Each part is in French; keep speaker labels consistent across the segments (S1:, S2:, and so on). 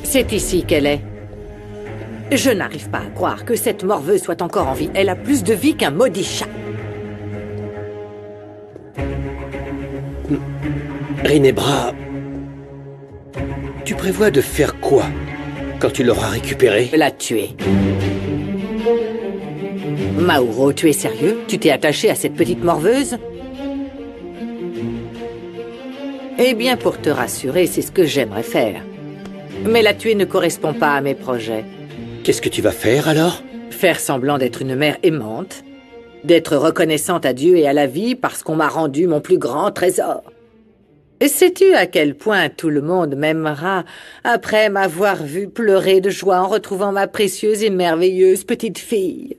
S1: C'est ici qu'elle est. Je n'arrive pas à croire que cette morveuse soit encore en vie. Elle a plus de vie qu'un maudit chat.
S2: Rinebra, tu prévois de faire quoi quand tu l'auras récupérée?
S1: La tuer. Mauro, tu es sérieux? Tu t'es attaché à cette petite morveuse? Eh bien, pour te rassurer, c'est ce que j'aimerais faire. Mais la tuer ne correspond pas à mes projets.
S2: Qu'est-ce que tu vas faire alors?
S1: Faire semblant d'être une mère aimante, d'être reconnaissante à Dieu et à la vie parce qu'on m'a rendu mon plus grand trésor. Et sais-tu à quel point tout le monde m'aimera après m'avoir vu pleurer de joie en retrouvant ma précieuse et merveilleuse petite fille?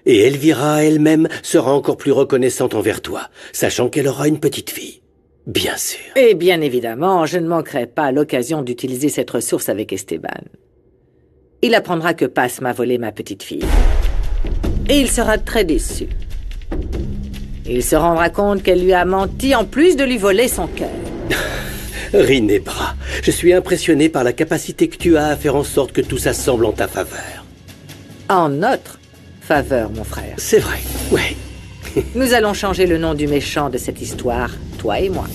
S2: Et Elvira elle-même sera encore plus reconnaissante envers toi, sachant qu'elle aura une petite fille. Bien sûr.
S1: Et bien évidemment, je ne manquerai pas l'occasion d'utiliser cette ressource avec Esteban. Il apprendra que Paz m'a volé ma petite fille. Et il sera très déçu. Il se rendra compte qu'elle lui a menti en plus de lui voler son cœur.
S2: Rinebra, je suis impressionné par la capacité que tu as à faire en sorte que tout ça semble en ta faveur.
S1: En notre faveur, mon frère.
S2: C'est vrai, ouais.
S1: Nous allons changer le nom du méchant de cette histoire, toi et moi.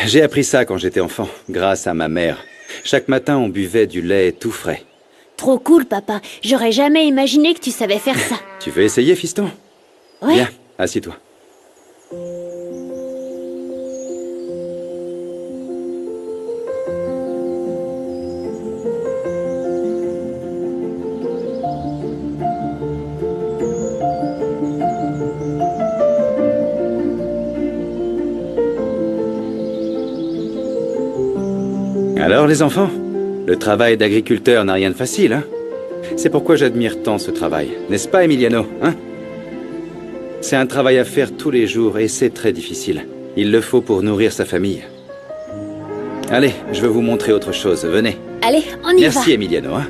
S3: J'ai appris ça quand j'étais enfant, grâce à ma mère. Chaque matin, on buvait du lait tout frais.
S4: Trop cool, papa. J'aurais jamais imaginé que tu savais faire ça.
S3: Tu veux essayer, fiston?
S4: Ouais.
S3: Viens, assis-toi. Alors, les enfants, le travail d'agriculteur n'a rien de facile, hein? C'est pourquoi j'admire tant ce travail, n'est-ce pas, Emiliano, hein? C'est un travail à faire tous les jours et c'est très difficile. Il le faut pour nourrir sa famille. Allez, je veux vous montrer autre chose, venez.
S4: Allez, on y va.
S3: Merci, Emiliano, hein?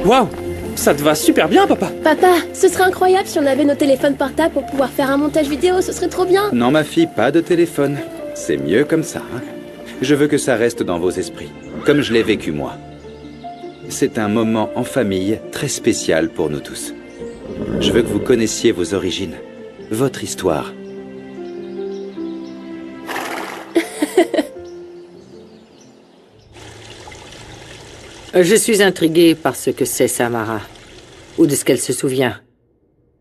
S5: Waouh, ça te va super bien, papa.
S6: Papa, ce serait incroyable si on avait nos téléphones portables pour pouvoir faire un montage vidéo, ce serait trop bien.
S3: Non, ma fille, pas de téléphone. C'est mieux comme ça, hein? Je veux que ça reste dans vos esprits, comme je l'ai vécu moi. C'est un moment en famille très spécial pour nous tous. Je veux que vous connaissiez vos origines, votre histoire.
S1: Je suis intrigué par ce que c'est Samara, ou de ce qu'elle se souvient.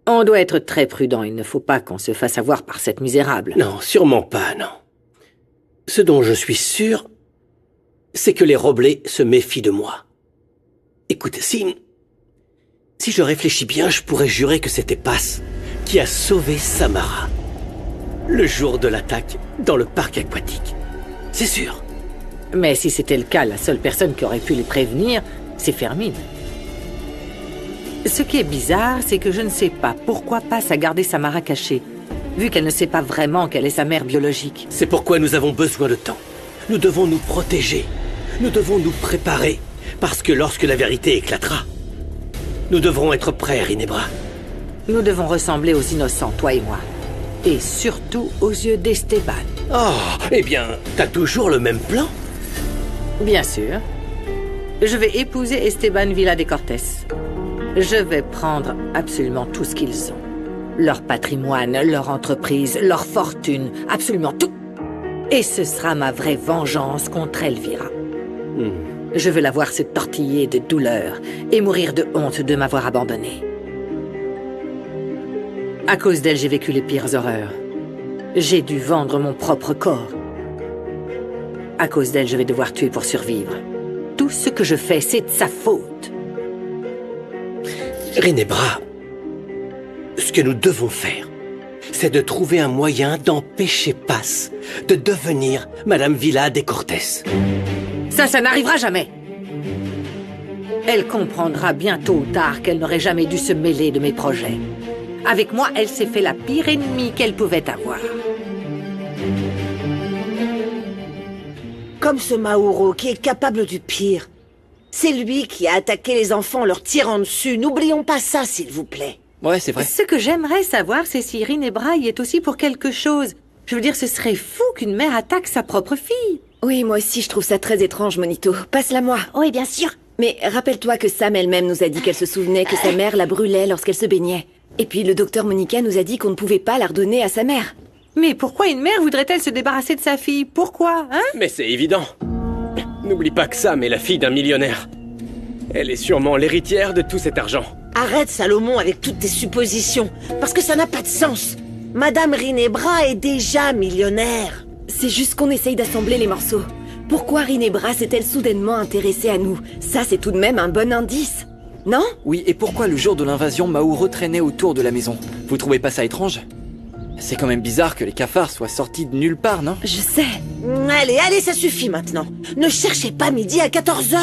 S1: On doit être très prudent, il ne faut pas qu'on se fasse avoir par cette misérable.
S2: Non, sûrement pas, non. Ce dont je suis sûr, c'est que les Roblé se méfient de moi. Écoute, si je réfléchis bien, je pourrais jurer que c'était Paz qui a sauvé Samara le jour de l'attaque dans le parc aquatique. C'est sûr.
S1: Mais si c'était le cas, la seule personne qui aurait pu les prévenir, c'est Fermine. Ce qui est bizarre, c'est que je ne sais pas pourquoi Paz a gardé Samara cachée, vu qu'elle ne sait pas vraiment qu'elle est sa mère biologique.
S2: C'est pourquoi nous avons besoin de temps. Nous devons nous protéger. Nous devons nous préparer. Parce que lorsque la vérité éclatera, nous devrons être prêts, Rinebra.
S1: Nous devons ressembler aux innocents, toi et moi. Et surtout aux yeux d'Esteban.
S2: Oh, eh bien, t'as toujours le même plan?
S1: Bien sûr. Je vais épouser Esteban Villa de Cortés. Je vais prendre absolument tout ce qu'ils ont. Leur patrimoine, leur entreprise, leur fortune, absolument tout. Et ce sera ma vraie vengeance contre Elvira. Je veux la voir se tortiller de douleur et mourir de honte de m'avoir abandonnée. À cause d'elle, j'ai vécu les pires horreurs. J'ai dû vendre mon propre corps. À cause d'elle, je vais devoir tuer pour survivre. Tout ce que je fais, c'est de sa faute.
S2: Rinebra, ce que nous devons faire, c'est de trouver un moyen d'empêcher Paz de devenir Madame Villa de Cortés.
S1: Ça n'arrivera jamais. Elle comprendra bien tôt ou tard qu'elle n'aurait jamais dû se mêler de mes projets. Avec moi, elle s'est fait la pire ennemie qu'elle pouvait avoir.
S7: Comme ce Mauro qui est capable du pire. C'est lui qui a attaqué les enfants en leur tirant dessus. N'oublions pas ça, s'il vous plaît.
S5: Ouais, c'est vrai.
S1: Ce que j'aimerais savoir, c'est si Rinebra y est aussi pour quelque chose. Je veux dire, ce serait fou qu'une mère attaque sa propre fille.
S8: Oui, moi aussi, je trouve ça très étrange, Monito. Passe-la-moi.
S4: Oui, bien sûr.
S8: Mais rappelle-toi que Sam elle-même nous a dit qu'elle se souvenait que sa mère la brûlait lorsqu'elle se baignait. Et puis le docteur Monica nous a dit qu'on ne pouvait pas la redonner à sa mère.
S1: Mais pourquoi une mère voudrait-elle se débarrasser de sa fille? Pourquoi, hein?
S9: Mais c'est évident. N'oublie pas que Sam est la fille d'un millionnaire. Elle est sûrement l'héritière de tout cet argent.
S7: Arrête, Salomon, avec toutes tes suppositions. Parce que ça n'a pas de sens. Madame Rinebra est déjà millionnaire.
S8: C'est juste qu'on essaye d'assembler les morceaux. Pourquoi Rinebra s'est-elle soudainement intéressée à nous? Ça, c'est tout de même un bon indice. Non?
S5: Oui, et pourquoi le jour de l'invasion, Mauro traînait autour de la maison? Vous trouvez pas ça étrange? C'est quand même bizarre que les cafards soient sortis de nulle part, non?
S8: Je sais.
S7: Allez, ça suffit maintenant. Ne cherchez pas midi à 14h.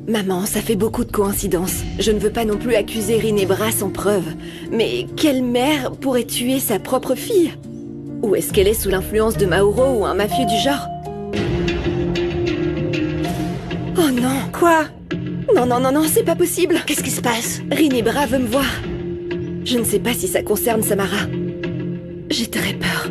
S8: Maman, ça fait beaucoup de coïncidences. Je ne veux pas non plus accuser Rinebra sans preuve. Mais quelle mère pourrait tuer sa propre fille? Ou est-ce qu'elle est sous l'influence de Mauro ou un mafieux du genre? Oh non!
S7: Quoi?
S8: Non, c'est pas possible!
S7: Qu'est-ce qui se passe?
S8: Rinebra veut me voir. Je ne sais pas si ça concerne Samara. J'ai très peur.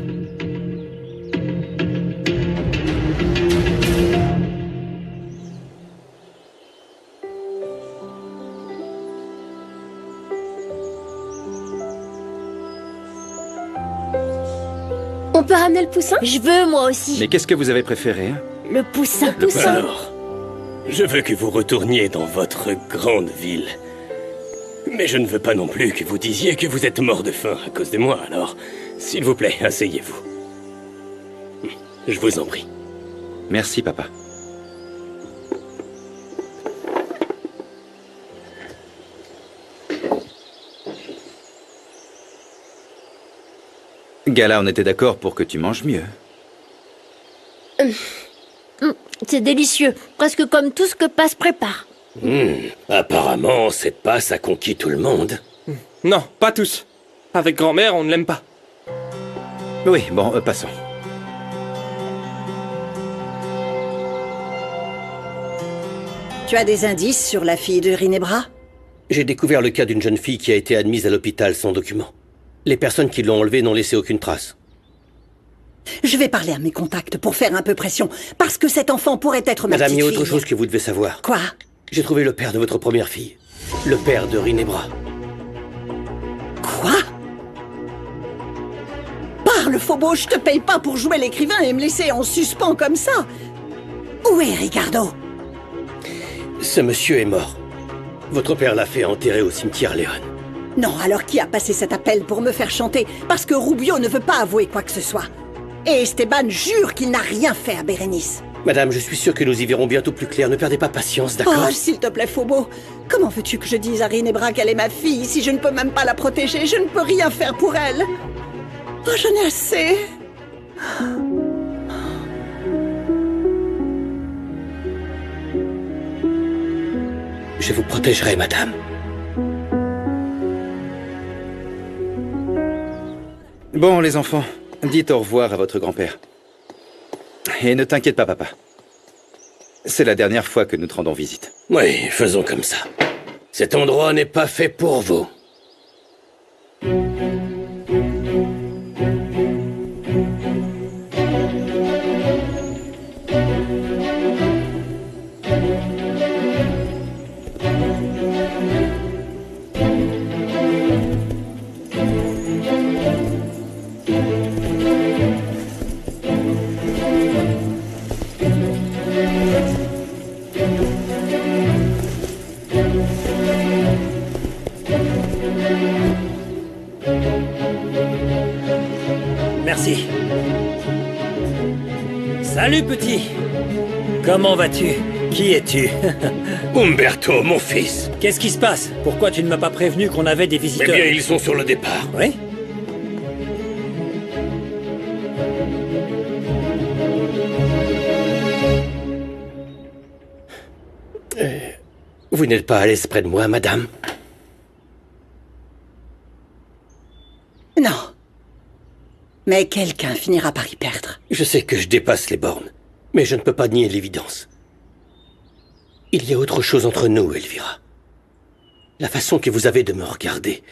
S6: On peut ramener le poussin?
S4: Je veux, moi aussi.
S3: Mais qu'est-ce que vous avez préféré, hein?
S4: Le poussin.
S9: Alors, je veux que vous retourniez dans votre grande ville. Mais je ne veux pas non plus que vous disiez que vous êtes mort de faim à cause de moi, alors, s'il vous plaît, asseyez-vous. Je vous en prie.
S3: Merci, papa. Gala, on était d'accord pour que tu manges mieux.
S4: C'est délicieux. Presque comme tout ce que Passe prépare.
S2: Apparemment, cette passe a conquis tout le monde.
S5: Non, pas tous. Avec grand-mère, on ne l'aime pas.
S3: Oui, bon, passons.
S10: Tu as des indices sur la fille de Rinebra?
S2: J'ai découvert le cas d'une jeune fille qui a été admise à l'hôpital sans document. Les personnes qui l'ont enlevée n'ont laissé aucune trace.
S10: Je vais parler à mes contacts pour faire un peu pression, parce que cet enfant pourrait être ma
S2: Madame, il y a
S10: petite
S2: autre
S10: fille.
S2: chose que vous devez savoir.
S10: Quoi?
S2: J'ai trouvé le père de votre première fille. Le père de Rinebra.
S10: Quoi? Parle, Phobo, je te paye pas pour jouer l'écrivain et me laisser en suspens comme ça. Où est Ricardo?
S2: Ce monsieur est mort. Votre père l'a fait enterrer au cimetière Léon.
S10: Non, alors qui a passé cet appel pour me faire chanter? Parce que Rubio ne veut pas avouer quoi que ce soit. Et Esteban jure qu'il n'a rien fait à Bérénice.
S2: Madame, je suis sûr que nous y verrons bientôt plus clair. Ne perdez pas patience, d'accord?
S10: Oh, s'il te plaît, Phobo. Comment veux-tu que je dise à Rinebra qu'elle est ma fille si je ne peux même pas la protéger? Je ne peux rien faire pour elle. Oh, j'en ai assez.
S2: Je vous protégerai, madame.
S3: Bon, les enfants, dites au revoir à votre grand-père. Et ne t'inquiète pas, papa. C'est la dernière fois que nous te rendons visite.
S2: Oui, faisons comme ça. Cet endroit n'est pas fait pour vous.
S11: Merci. Salut, petit. Comment vas-tu? Qui es-tu?
S2: Umberto, mon fils.
S11: Qu'est-ce qui se passe? Pourquoi tu ne m'as pas prévenu qu'on avait des
S2: Eh
S11: visiteurs?
S2: bien, ils sont sur le départ.
S11: Oui?
S2: Vous n'êtes pas à l'aise près de moi, madame?
S10: Non. Mais quelqu'un finira par y perdre.
S2: Je sais que je dépasse les bornes, mais je ne peux pas nier l'évidence. Il y a autre chose entre nous, Elvira. La façon que vous avez de me regarder,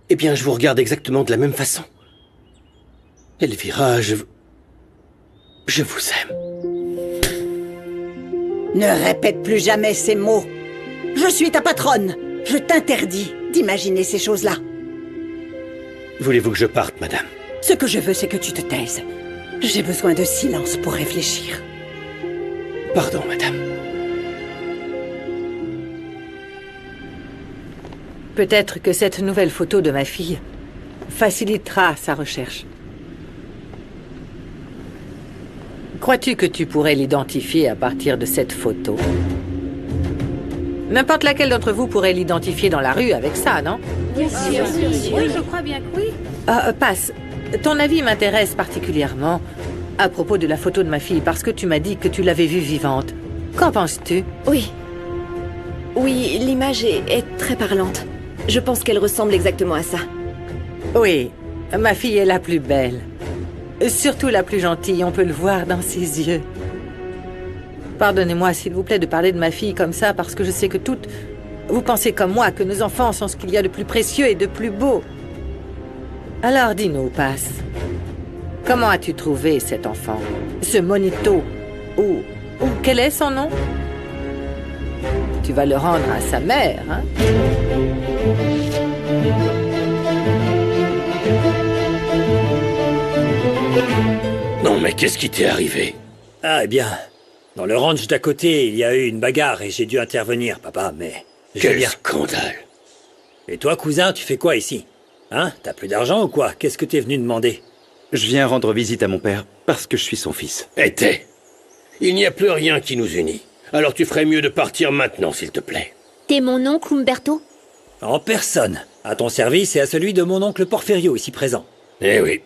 S2: eh bien, je vous regarde exactement de la même façon. Elvira, je vous aime.
S10: Ne répète plus jamais ces mots. Je suis ta patronne. Je t'interdis d'imaginer ces choses-là.
S2: Voulez-vous que je parte, madame?
S10: Ce que je veux, c'est que tu te taises. J'ai besoin de silence pour réfléchir.
S2: Pardon, madame.
S1: Peut-être que cette nouvelle photo de ma fille facilitera sa recherche. Crois-tu que tu pourrais l'identifier à partir de cette photo? N'importe laquelle d'entre vous pourrait l'identifier dans la rue avec ça, non?
S4: Bien sûr,
S1: Oui, je crois bien que oui. Passe. Ton avis m'intéresse particulièrement à propos de la photo de ma fille, parce que tu m'as dit que tu l'avais vue vivante. Qu'en penses-tu?
S8: Oui. Oui, l'image est très parlante. Je pense qu'elle ressemble exactement à ça.
S1: Oui, ma fille est la plus belle. Surtout la plus gentille, on peut le voir dans ses yeux. Pardonnez-moi, s'il vous plaît, de parler de ma fille comme ça, parce que je sais que toutes... Vous pensez comme moi que nos enfants sont ce qu'il y a de plus précieux et de plus beau. Alors dis-nous, Passe. Comment as-tu trouvé cet enfant? Ce Monito? Ou quel est son nom? Tu vas le rendre à sa mère, hein?
S2: Non, mais qu'est-ce qui t'est arrivé?
S11: Ah, eh bien, dans le ranch d'à côté, il y a eu une bagarre et j'ai dû intervenir, papa, mais...
S2: Quel scandale!
S11: Et toi, cousin, tu fais quoi ici? Hein? T'as plus d'argent ou quoi? Qu'est-ce que t'es venu demander?
S3: Je viens rendre visite à mon père, parce que je suis son fils.
S2: Était. Il n'y a plus rien qui nous unit. Alors tu ferais mieux de partir maintenant, s'il te plaît.
S4: T'es mon oncle Umberto?
S11: En personne. À ton service et à celui de mon oncle Porfirio, ici présent.
S2: Eh oui.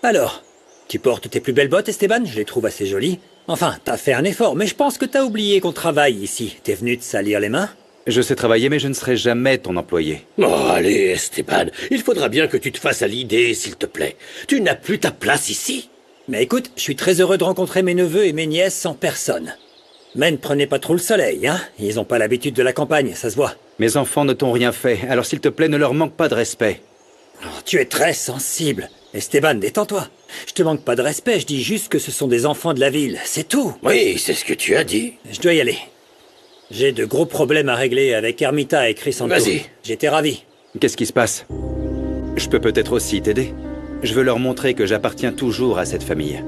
S11: Alors, tu portes tes plus belles bottes, Esteban? Je les trouve assez jolies. Enfin, t'as fait un effort, mais je pense que t'as oublié qu'on travaille ici. T'es venu te salir les mains?
S3: Je sais travailler, mais je ne serai jamais ton employé.
S2: Oh, allez, Esteban, il faudra bien que tu te fasses à l'idée, s'il te plaît. Tu n'as plus ta place ici.
S11: Mais écoute, je suis très heureux de rencontrer mes neveux et mes nièces sans personne. Mais ne prenez pas trop le soleil, hein? Ils ont pas l'habitude de la campagne, ça se voit.
S3: Mes enfants ne t'ont rien fait, alors s'il te plaît, ne leur manque pas de respect.
S11: Oh, tu es très sensible. Esteban, détends-toi. Je te manque pas de respect, je dis juste que ce sont des enfants de la ville, c'est tout.
S2: Oui, c'est ce que tu as dit.
S11: Je dois y aller. J'ai de gros problèmes à régler avec Ermita et Crisanto.
S2: Vas-y.
S11: J'étais ravi.
S3: Qu'est-ce qui se passe? Je peux peut-être aussi t'aider. Je veux leur montrer que j'appartiens toujours à cette famille.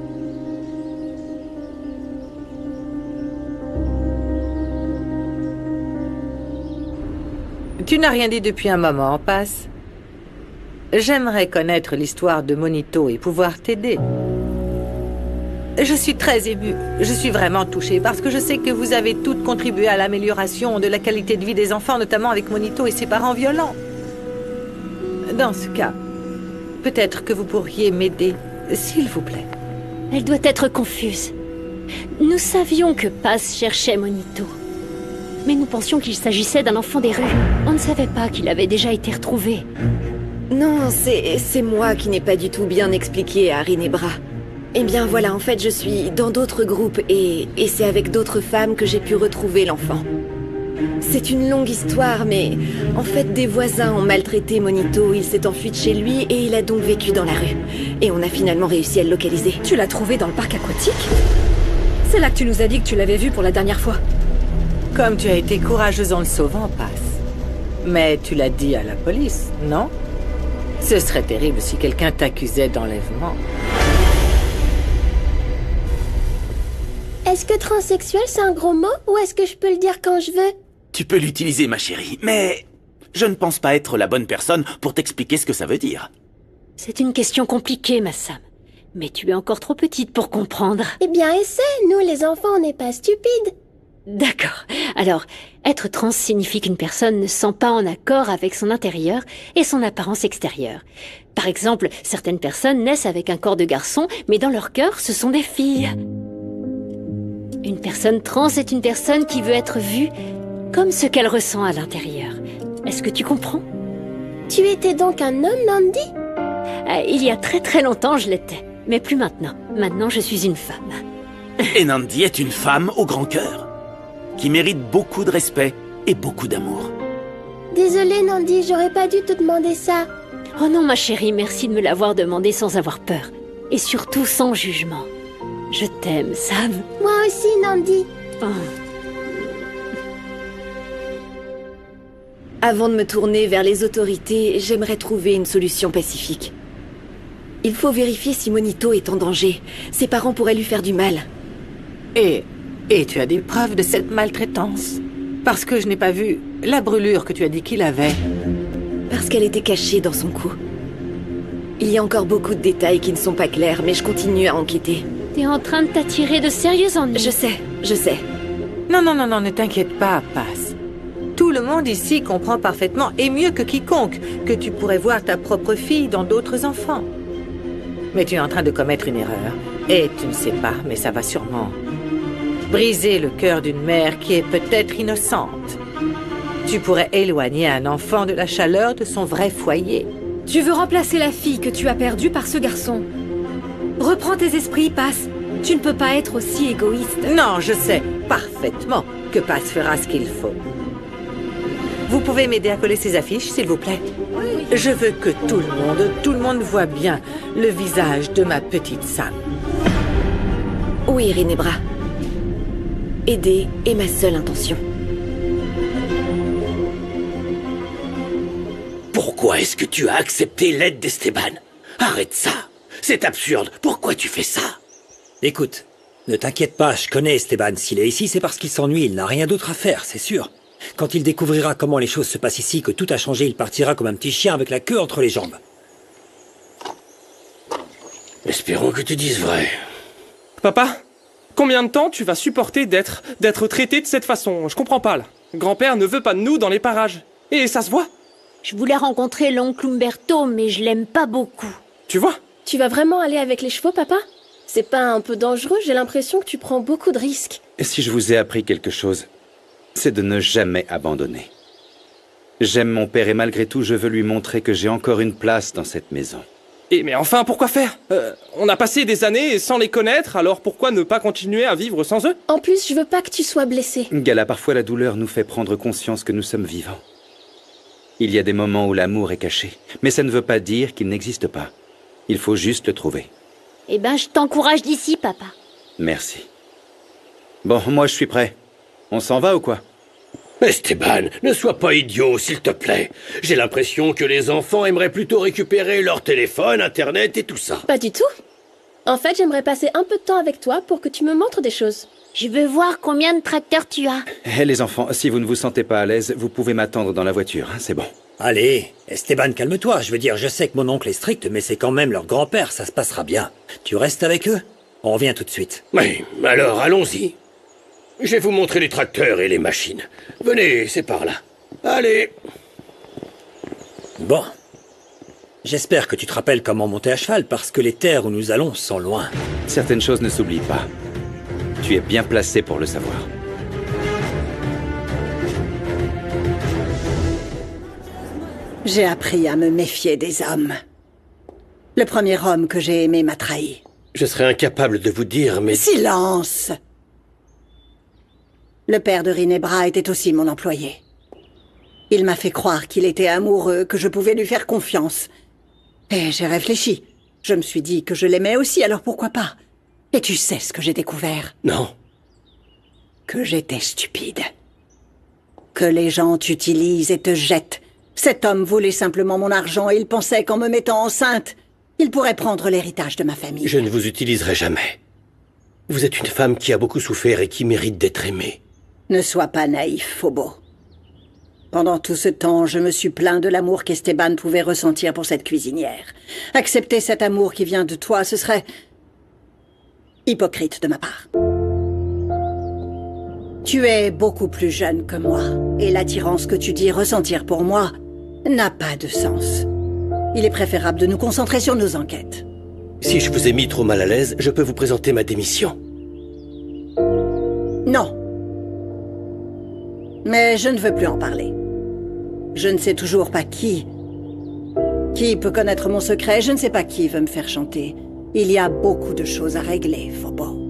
S1: Tu n'as rien dit depuis un moment, Passe. J'aimerais connaître l'histoire de Monito et pouvoir t'aider. Je suis très émue. Je suis vraiment touchée parce que je sais que vous avez toutes contribué à l'amélioration de la qualité de vie des enfants, notamment avec Monito et ses parents violents. Dans ce cas, peut-être que vous pourriez m'aider, s'il vous plaît.
S4: Elle doit être confuse. Nous savions que Paz cherchait Monito. Mais nous pensions qu'il s'agissait d'un enfant des rues. On ne savait pas qu'il avait déjà été retrouvé.
S8: Non, c'est moi qui n'ai pas du tout bien expliqué à Rinebra. Eh bien voilà, en fait je suis dans d'autres groupes et c'est avec d'autres femmes que j'ai pu retrouver l'enfant. C'est une longue histoire, mais en fait des voisins ont maltraité Monito, il s'est enfui de chez lui et il a donc vécu dans la rue. Et on a finalement réussi à le localiser.
S12: Tu l'as trouvé dans le parc aquatique? C'est là que tu nous as dit que tu l'avais vu pour la dernière fois.
S1: Comme tu as été courageuse en le sauvant, Passe. Mais tu l'as dit à la police, non? Ce serait terrible si quelqu'un t'accusait d'enlèvement.
S6: Est-ce que transsexuel c'est un gros mot ou est-ce que je peux le dire quand je veux?
S13: Tu peux l'utiliser, ma chérie, mais je ne pense pas être la bonne personne pour t'expliquer ce que ça veut dire.
S4: C'est une question compliquée, ma Sam. Mais tu es encore trop petite pour comprendre.
S6: Eh bien, essaie. Nous, les enfants, on n'est pas stupides.
S4: D'accord. Alors, être trans signifie qu'une personne ne se sent pas en accord avec son intérieur et son apparence extérieure. Par exemple, certaines personnes naissent avec un corps de garçon, mais dans leur cœur, ce sont des filles. Une personne trans est une personne qui veut être vue comme ce qu'elle ressent à l'intérieur. Est-ce que tu comprends?
S6: Tu étais donc un homme, Nandi?
S4: Il y a très très longtemps, je l'étais. Mais plus maintenant. Maintenant, je suis une femme.
S13: Et Nandi est une femme au grand cœur, qui mérite beaucoup de respect et beaucoup d'amour.
S6: Désolée, Nandi, j'aurais pas dû te demander ça.
S4: Oh non, ma chérie, merci de me l'avoir demandé sans avoir peur. Et surtout sans jugement. Je t'aime, Sam.
S6: Moi aussi, Nandi.
S4: Oh.
S8: Avant de me tourner vers les autorités, j'aimerais trouver une solution pacifique. Il faut vérifier si Monito est en danger. Ses parents pourraient lui faire du mal.
S1: Et tu as des preuves de cette maltraitance? Parce que je n'ai pas vu la brûlure que tu as dit qu'il avait.
S8: Parce qu'elle était cachée dans son cou. Il y a encore beaucoup de détails qui ne sont pas clairs, mais je continue à enquêter.
S4: T'es en train de t'attirer de sérieux ennuis.
S8: Je sais.
S1: Non, ne t'inquiète pas, Paz. Tout le monde ici comprend parfaitement, et mieux que quiconque, que tu pourrais voir ta propre fille dans d'autres enfants. Mais tu es en train de commettre une erreur. Et tu ne sais pas, mais ça va sûrement briser le cœur d'une mère qui est peut-être innocente. Tu pourrais éloigner un enfant de la chaleur de son vrai foyer.
S12: Tu veux remplacer la fille que tu as perdue par ce garçon. Reprends tes esprits, Paz. Tu ne peux pas être aussi égoïste.
S1: Non, je sais parfaitement que Paz fera ce qu'il faut. Vous pouvez m'aider à coller ces affiches, s'il vous plaît?
S12: Oui.
S1: Je veux que tout le monde voit bien le visage de ma petite Sam.
S8: Oui, Rinebra. Aider est ma seule intention.
S2: Pourquoi est-ce que tu as accepté l'aide d'Esteban? Arrête ça. C'est absurde. Pourquoi tu fais ça?
S11: Écoute, ne t'inquiète pas, je connais Esteban. S'il est ici, c'est parce qu'il s'ennuie. Il n'a rien d'autre à faire, c'est sûr. Quand il découvrira comment les choses se passent ici, que tout a changé, il partira comme un petit chien avec la queue entre les jambes.
S2: Espérons que tu dises vrai.
S14: Papa, combien de temps tu vas supporter d'être traité de cette façon? Je comprends pas, là. Grand-père ne veut pas de nous dans les parages. Et ça se voit.
S4: Je voulais rencontrer l'oncle Umberto, mais je l'aime pas beaucoup.
S14: Tu vois?
S6: Tu vas vraiment aller avec les chevaux, papa? C'est pas un peu dangereux? J'ai l'impression que tu prends beaucoup de risques.
S3: Et si je vous ai appris quelque chose, c'est de ne jamais abandonner. J'aime mon père et malgré tout, je veux lui montrer que j'ai encore une place dans cette maison.
S14: Mais enfin, pourquoi faire? On a passé des années sans les connaître, alors pourquoi ne pas continuer à vivre sans eux?
S6: En plus, je veux pas que tu sois blessé.
S3: Gala, parfois la douleur nous fait prendre conscience que nous sommes vivants. Il y a des moments où l'amour est caché, mais ça ne veut pas dire qu'il n'existe pas. Il faut juste le trouver.
S4: Eh ben, je t'encourage d'ici, papa.
S3: Merci. Bon, moi je suis prêt. On s'en va ou quoi?
S2: Esteban, ne sois pas idiot, s'il te plaît. J'ai l'impression que les enfants aimeraient plutôt récupérer leur téléphone, Internet et tout ça.
S6: Pas du tout. En fait, j'aimerais passer un peu de temps avec toi pour que tu me montres des choses.
S4: Je veux voir combien de tracteurs tu as.
S3: Hé les enfants, si vous ne vous sentez pas à l'aise, vous pouvez m'attendre dans la voiture, hein, c'est bon.
S11: Allez, Esteban, calme-toi. Je veux dire, je sais que mon oncle est strict, mais c'est quand même leur grand-père, ça se passera bien. Tu restes avec eux? On revient tout de suite.
S2: Oui, alors allons-y. Je vais vous montrer les tracteurs et les machines. Venez, c'est par là. Allez.
S11: Bon. J'espère que tu te rappelles comment monter à cheval, parce que les terres où nous allons sont loin.
S3: Certaines choses ne s'oublient pas. Tu es bien placé pour le savoir.
S10: J'ai appris à me méfier des hommes. Le premier homme que j'ai aimé m'a trahi.
S2: Je serais incapable de vous dire, mais...
S10: Silence! Le père de Rinebra était aussi mon employé. Il m'a fait croire qu'il était amoureux, que je pouvais lui faire confiance. Et j'ai réfléchi. Je me suis dit que je l'aimais aussi, alors pourquoi pas? Et tu sais ce que j'ai découvert?
S2: Non.
S10: Que j'étais stupide. Que les gens t'utilisent et te jettent. Cet homme voulait simplement mon argent et il pensait qu'en me mettant enceinte, il pourrait prendre l'héritage de ma famille.
S2: Je ne vous utiliserai jamais. Vous êtes une femme qui a beaucoup souffert et qui mérite d'être aimée.
S10: Ne sois pas naïf, Phobo. Pendant tout ce temps, je me suis plaint de l'amour qu'Esteban pouvait ressentir pour cette cuisinière. Accepter cet amour qui vient de toi, ce serait... hypocrite de ma part. Tu es beaucoup plus jeune que moi, et l'attirance que tu dis ressentir pour moi n'a pas de sens. Il est préférable de nous concentrer sur nos enquêtes.
S2: Si je vous ai mis trop mal à l'aise, je peux vous présenter ma démission.
S10: Mais je ne veux plus en parler. Je ne sais toujours pas qui peut connaître mon secret. Je ne sais pas qui veut me faire chanter. Il y a beaucoup de choses à régler, Fobo.